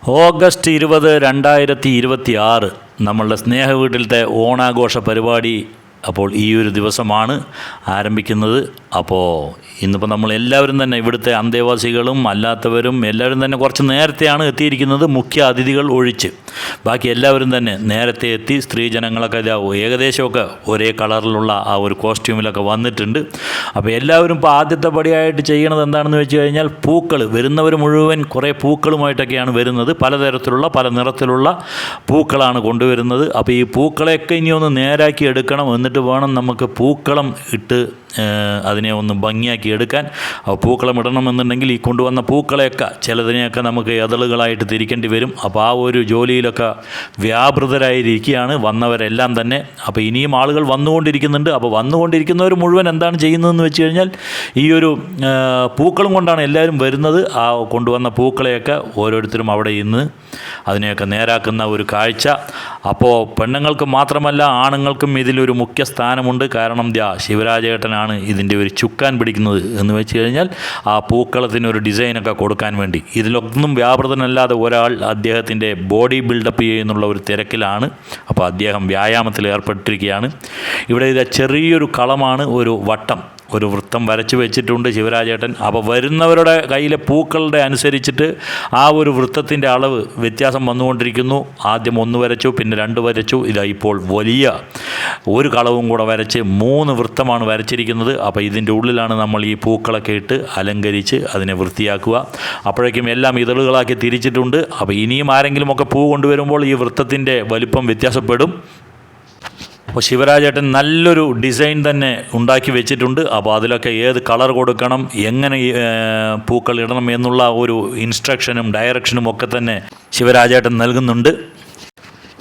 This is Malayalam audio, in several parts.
ഓഗസ്റ്റ് 20, 2026 നമ്മളുടെ സ്നേഹ വീട്ടിലത്തെ ഓണാഘോഷ പരിപാടി അപ്പോൾ ഈ ഒരു ദിവസമാണ് ആരംഭിക്കുന്നത്. അപ്പോൾ ഇന്നിപ്പോൾ നമ്മളെല്ലാവരും തന്നെ ഇവിടുത്തെ അന്തേവാസികളും അല്ലാത്തവരും എല്ലാവരും തന്നെ കുറച്ച് നേരത്തെയാണ് എത്തിയിരിക്കുന്നത്, മുഖ്യ അതിഥികൾ ഒഴിച്ച്. ബാക്കി എല്ലാവരും തന്നെ നേരത്തെ എത്തി. സ്ത്രീജനങ്ങളൊക്കെ ഏകദേശമൊക്കെ ഒരേ കളറിലുള്ള ആ ഒരു കോസ്റ്റ്യൂമിലൊക്കെ വന്നിട്ടുണ്ട്. അപ്പോൾ എല്ലാവരും ഇപ്പോൾ ആദ്യത്തെ പടിയായിട്ട് ചെയ്യണത് എന്താണെന്ന് വെച്ച് കഴിഞ്ഞാൽ പൂക്കൾ, വരുന്നവർ മുഴുവൻ കുറേ പൂക്കളുമായിട്ടൊക്കെയാണ് വരുന്നത്. പലതരത്തിലുള്ള പല നിറത്തിലുള്ള പൂക്കളാണ് കൊണ്ടുവരുന്നത്. അപ്പോൾ ഈ പൂക്കളെയൊക്കെ ഇനി ഒന്ന് നേരാക്കി എടുക്കണം. എന്നിട്ട് വേണം നമുക്ക് പൂക്കളം ഇട്ട് അതിനെ ഒന്ന് ഭംഗിയാക്കി എടുക്കാൻ. പൂക്കളം ഇടണമെന്നുണ്ടെങ്കിൽ ഈ കൊണ്ടുവന്ന പൂക്കളെയൊക്കെ ചിലതിനെയൊക്കെ നമുക്ക് എതളുകളായിട്ട് തിരിക്കേണ്ടി വരും. അപ്പോൾ ആ ഒരു ജോലിയിലൊക്കെ വ്യാപൃതരായിരിക്കുകയാണ് വന്നവരെല്ലാം തന്നെ. അപ്പോൾ ഇനിയും ആളുകൾ വന്നുകൊണ്ടിരിക്കുന്നുണ്ട്. അപ്പോൾ വന്നുകൊണ്ടിരിക്കുന്നവർ മുഴുവൻ എന്താണ് ചെയ്യുന്നതെന്ന് വെച്ച് കഴിഞ്ഞാൽ ഈ ഒരു പൂക്കളും കൊണ്ടാണ് എല്ലാവരും വരുന്നത്. ആ കൊണ്ടുവന്ന പൂക്കളെയൊക്കെ ഓരോരുത്തരും അവിടെ ഇന്ന് അതിനെയൊക്കെ നേരാക്കുന്ന ഒരു കാഴ്ച. അപ്പോൾ പെണ്ണുങ്ങൾക്ക് മാത്രമല്ല ആണുങ്ങൾക്കും ഇതിലൊരു മുഖ്യ സ്ഥാനമുണ്ട്. കാരണം ശിവരാജേട്ടനാണ് ഇതിൻ്റെ ഒരു ചുക്കാൻ പിടിക്കുന്നത് എന്ന് വെച്ച് കഴിഞ്ഞാൽ ആ പൂക്കളത്തിനൊരു ഡിസൈനൊക്കെ കൊടുക്കാൻ വേണ്ടി. ഇതിലൊന്നും വ്യാപൃതനല്ലാതെ ഒരാൾ അദ്ദേഹത്തിൻ്റെ ബോഡി ബിൽഡപ്പ് ചെയ്യുന്നുള്ള ഒരു തിരക്കിലാണ്. അപ്പോൾ അദ്ദേഹം വ്യായാമത്തിൽ ഏർപ്പെട്ടിരിക്കുകയാണ്. ഇവിടെ ഇത് ചെറിയൊരു കളമാണ്, ഒരു വട്ടം, ഒരു വൃത്തം വരച്ച് വെച്ചിട്ടുണ്ട് ശിവരാജേട്ടൻ. അപ്പോൾ വരുന്നവരുടെ കയ്യിലെ പൂക്കളുടെ അനുസരിച്ചിട്ട് ആ ഒരു വൃത്തത്തിൻ്റെ അളവ് വ്യത്യാസം വന്നുകൊണ്ടിരിക്കുന്നു. ആദ്യം 1 വരച്ചു, പിന്നെ 2 വരച്ചു. ഇതാ ഇപ്പോൾ വലിയ ഒരു കളവും കൂടെ വരച്ച് 3 വൃത്തമാണ് വരച്ചിരിക്കുന്നത്. അപ്പോൾ ഇതിൻ്റെ ഉള്ളിലാണ് നമ്മൾ ഈ പൂക്കളൊക്കെ ഇട്ട് അലങ്കരിച്ച് അതിനെ വൃത്തിയാക്കുക. അപ്പോഴേക്കും എല്ലാം ഇതളുകളാക്കി തിരിച്ചിട്ടുണ്ട്. അപ്പോൾ ഇനിയും ആരെങ്കിലുമൊക്കെ പൂ കൊണ്ടുവരുമ്പോൾ ഈ വൃത്തത്തിൻ്റെ വലിപ്പം വ്യത്യാസപ്പെടും. അപ്പോൾ ശിവരാജേട്ടൻ നല്ലൊരു ഡിസൈൻ തന്നെ ഉണ്ടാക്കി വെച്ചിട്ടുണ്ട്. അപ്പോൾ അതിലൊക്കെ ഏത് കളർ കൊടുക്കണം, എങ്ങനെ പൂക്കൾ ഇടണം എന്നുള്ള ഒരു ഇൻസ്ട്രക്ഷനും ഡയറക്ഷനും ഒക്കെ തന്നെ ശിവരാജേട്ടൻ നൽകുന്നുണ്ട്.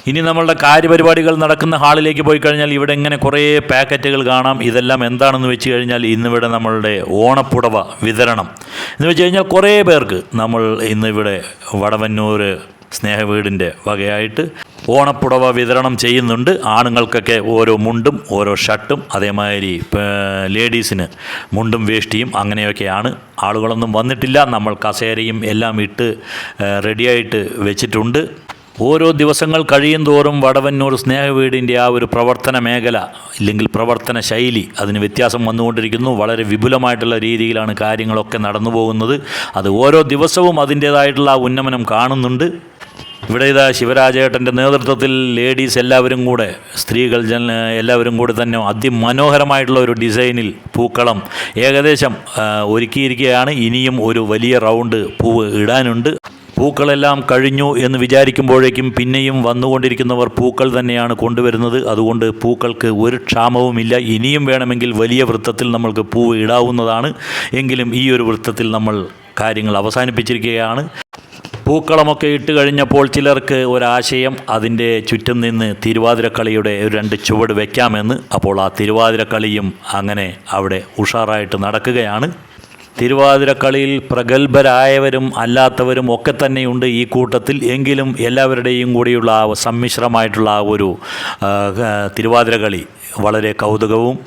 ഇനി നമ്മളുടെ കാര്യപരിപാടികൾ നടക്കുന്ന ഹാളിലേക്ക് പോയി കഴിഞ്ഞാൽ ഇവിടെ ഇങ്ങനെ കുറേ പാക്കറ്റുകൾ കാണാം. ഇതെല്ലാം എന്താണെന്ന് വെച്ച് കഴിഞ്ഞാൽ ഇന്നിവിടെ നമ്മളുടെ ഓണപ്പുടവ വിതരണം എന്ന് വെച്ച് കഴിഞ്ഞാൽ കുറേ പേർക്ക് നമ്മൾ ഇന്നിവിടെ വടവന്നൂർ സ്നേഹവീടിൻ്റെ വകയായിട്ട് ഓണപ്പുടവ വിതരണം ചെയ്യുന്നുണ്ട്. ആണുങ്ങൾക്കൊക്കെ ഓരോ മുണ്ടും ഓരോ ഷർട്ടും, അതേമാതിരി ലേഡീസിന് മുണ്ടും വേഷ്ടിയും, അങ്ങനെയൊക്കെയാണ്. ആളുകളൊന്നും വന്നിട്ടില്ല. നമ്മൾ കസേരയും എല്ലാം ഇട്ട് റെഡിയായിട്ട് വെച്ചിട്ടുണ്ട്. ഓരോ ദിവസങ്ങൾ കഴിയും തോറും വടവന്നൂർ സ്നേഹവീടിൻ്റെ ആ ഒരു പ്രവർത്തന മേഖല ഇല്ലെങ്കിൽ പ്രവർത്തന ശൈലി അതിന് വ്യത്യാസം വന്നുകൊണ്ടിരിക്കുന്നു. വളരെ വിപുലമായിട്ടുള്ള രീതിയിലാണ് കാര്യങ്ങളൊക്കെ നടന്നു പോകുന്നത്. അത് ഓരോ ദിവസവും അതിൻ്റേതായിട്ടുള്ള ഉന്നമനം കാണുന്നുണ്ട്. ഇവിടെ ഇതാ ശിവരാജേട്ടൻ്റെ നേതൃത്വത്തിൽ ലേഡീസ് എല്ലാവരും കൂടെ, സ്ത്രീകൾ എല്ലാവരും കൂടെ തന്നെ അതിമനോഹരമായിട്ടുള്ള ഒരു ഡിസൈനിൽ പൂക്കളം ഏകദേശം ഒരുക്കിയിരിക്കുകയാണ്. ഇനിയും ഒരു വലിയ റൗണ്ട് പൂവ് ഇടാനുണ്ട്. പൂക്കളെല്ലാം കഴിഞ്ഞു എന്ന് വിചാരിക്കുമ്പോഴേക്കും പിന്നെയും വന്നുകൊണ്ടിരിക്കുന്നവർ പൂക്കൾ തന്നെയാണ് കൊണ്ടുവരുന്നത്. അതുകൊണ്ട് പൂക്കൾക്ക് ഒരു ക്ഷാമവുമില്ല. ഇനിയും വേണമെങ്കിൽ വലിയ വൃത്തത്തിൽ നമ്മൾക്ക് പൂവ് ഇടാവുന്നതാണ്. എങ്കിലും ഈ ഒരു വൃത്തത്തിൽ നമ്മൾ കാര്യങ്ങൾ അവസാനിപ്പിച്ചിരിക്കുകയാണ്. പൂക്കളമൊക്കെ ഇട്ട് കഴിഞ്ഞപ്പോൾ ചിലർക്ക് ഒരാശയം, അതിൻ്റെ ചുറ്റും നിന്ന് തിരുവാതിരക്കളിയുടെ 2 ചുവട് വയ്ക്കാമെന്ന്. അപ്പോൾ ആ തിരുവാതിരക്കളിയും അങ്ങനെ അവിടെ ഉഷാറായിട്ട് നടക്കുകയാണ്. തിരുവാതിരക്കളിയിൽ പ്രഗത്ഭരായവരും അല്ലാത്തവരും ഒക്കെ തന്നെയുണ്ട് ഈ കൂട്ടത്തിൽ. എങ്കിലും എല്ലാവരുടെയും കൂടിയുള്ള ആ സമ്മിശ്രമായിട്ടുള്ള ആ ഒരു തിരുവാതിരക്കളി വളരെ കൗതുകവും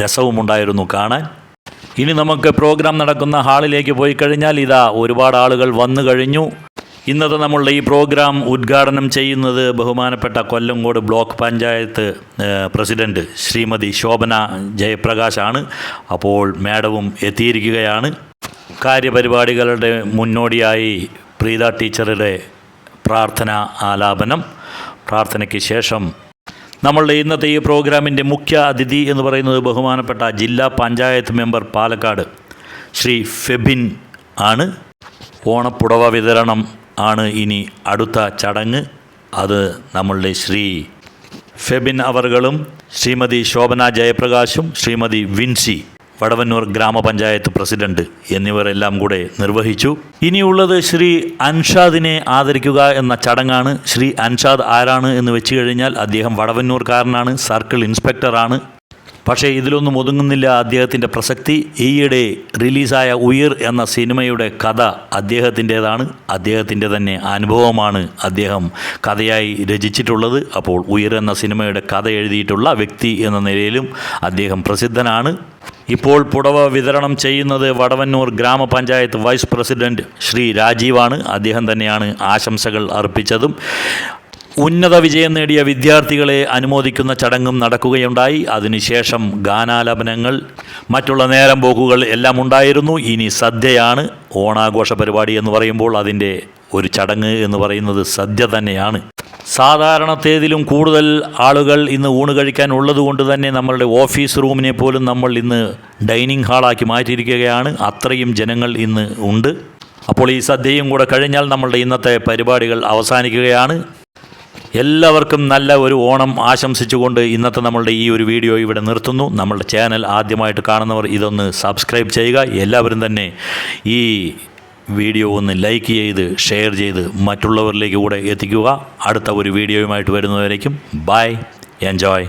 രസവുമുണ്ടായിരുന്നു കാണാൻ. ഇനി നമുക്ക് പ്രോഗ്രാം നടക്കുന്ന ഹാളിലേക്ക് പോയി കഴിഞ്ഞാൽ ഇതാ ഒരുപാട് ആളുകൾ വന്നു കഴിഞ്ഞു. ഇന്നത്തെ നമ്മളുടെ ഈ പ്രോഗ്രാം ഉദ്ഘാടനം ചെയ്യുന്നത് ബഹുമാനപ്പെട്ട കൊല്ലങ്കോട് ബ്ലോക്ക് പഞ്ചായത്ത് പ്രസിഡൻറ്റ് ശ്രീമതി ശോഭന ജയപ്രകാശാണ്. അപ്പോൾ മാഡവും എത്തിയിരിക്കുകയാണ്. കാര്യപരിപാടികളുടെ മുന്നോടിയായി പ്രീത ടീച്ചറുടെ പ്രാർത്ഥന ആലാപനം, പ്രാർത്ഥനയ്ക്ക് ശേഷം നമ്മളുടെ ഇന്നത്തെ ഈ പ്രോഗ്രാമിൻ്റെ മുഖ്യ അതിഥി എന്ന് പറയുന്നത് ബഹുമാനപ്പെട്ട ജില്ലാ പഞ്ചായത്ത് മെമ്പർ പാലക്കാട് ശ്രീ ഫെബിൻ ആണ്. ഓണപ്പുടവ വിതരണം ആണ് ഇനി അടുത്ത ചടങ്ങ്. അത് നമ്മളുടെ ശ്രീ ഫെബിൻ അവറുകളും ശ്രീമതി ശോഭന ജയപ്രകാശും ശ്രീമതി വിൻസി വടവന്നൂർ ഗ്രാമപഞ്ചായത്ത് പ്രസിഡന്റ് എന്നിവരെല്ലാം കൂടെ നിർവഹിച്ചു. ഇനിയുള്ളത് ശ്രീ അൻഷാദിനെ ആദരിക്കുക എന്ന ചടങ്ങാണ്. ശ്രീ അൻഷാദ് ആരാണ് എന്ന് വെച്ച് കഴിഞ്ഞാൽ അദ്ദേഹം വടവന്നൂർക്കാരനാണ്, സർക്കിൾ ഇൻസ്പെക്ടറാണ്. പക്ഷേ ഇതിലൊന്നും ഒതുങ്ങുന്നില്ല അദ്ദേഹത്തിൻ്റെ പ്രസക്തി. ഈയിടെ റിലീസായ ഉയിർ എന്ന സിനിമയുടെ കഥ അദ്ദേഹത്തിൻ്റേതാണ്. അദ്ദേഹത്തിൻ്റെ തന്നെ അനുഭവമാണ് അദ്ദേഹം കഥയായി രചിച്ചിട്ടുള്ളത്. അപ്പോൾ ഉയിർ എന്ന സിനിമയുടെ കഥ എഴുതിയിട്ടുള്ള വ്യക്തി എന്ന നിലയിലും അദ്ദേഹം പ്രസിദ്ധനാണ്. ഇപ്പോൾ പുടവ വിതരണം ചെയ്യുന്നത് വടവന്നൂർ ഗ്രാമപഞ്ചായത്ത് വൈസ് പ്രസിഡന്റ് ശ്രീ രാജീവാണ്. അദ്ദേഹം തന്നെയാണ് ആശംസകൾ അർപ്പിച്ചതും. ഉന്നത വിജയം നേടിയ വിദ്യാർത്ഥികളെ അനുമോദിക്കുന്ന ചടങ്ങും നടക്കുകയുണ്ടായി. അതിനുശേഷം ഗാനാലാപനങ്ങൾ, മറ്റുള്ള നേരം പോക്കുകൾ എല്ലാം ഉണ്ടായിരുന്നു. ഇനി സദ്യയാണ്. ഓണാഘോഷ പരിപാടി എന്ന് പറയുമ്പോൾ അതിൻ്റെ ഒരു ചടങ്ങ് എന്ന് പറയുന്നത് സദ്യ തന്നെയാണ്. സാധാരണത്തേതിലും കൂടുതൽ ആളുകൾ ഇന്ന് ഊണ് കഴിക്കാൻ ഉള്ളതുകൊണ്ട് തന്നെ നമ്മളുടെ ഓഫീസ് റൂമിനെ പോലും നമ്മൾ ഇന്ന് ഡൈനിങ് ഹാളാക്കി മാറ്റിയിരിക്കുകയാണ്. അത്രയും ജനങ്ങൾ ഇന്ന് ഉണ്ട്. അപ്പോൾ ഈ സദ്യയും കൂടെ കഴിഞ്ഞാൽ നമ്മളുടെ ഇന്നത്തെ പരിപാടികൾ അവസാനിക്കുകയാണ്. എല്ലാവർക്കും നല്ല ഒരു ഓണം ആശംസിച്ചുകൊണ്ട് ഇന്നത്തെ നമ്മളുടെ ഈ ഒരു വീഡിയോ ഇവിടെ നിർത്തുന്നു. നമ്മളുടെ ചാനൽ ആദ്യമായിട്ട് കാണുന്നവർ ഇതൊന്ന് സബ്സ്ക്രൈബ് ചെയ്യുക. എല്ലാവരും തന്നെ ഈ വീഡിയോ ഒന്ന് ലൈക്ക് ചെയ്ത് ഷെയർ ചെയ്ത് മറ്റുള്ളവരിലേക്ക് കൂടെ എത്തിക്കുക. അടുത്ത ഒരു വീഡിയോയുമായിട്ട് വരുന്നവരേക്കും ബൈ, എൻജോയ്.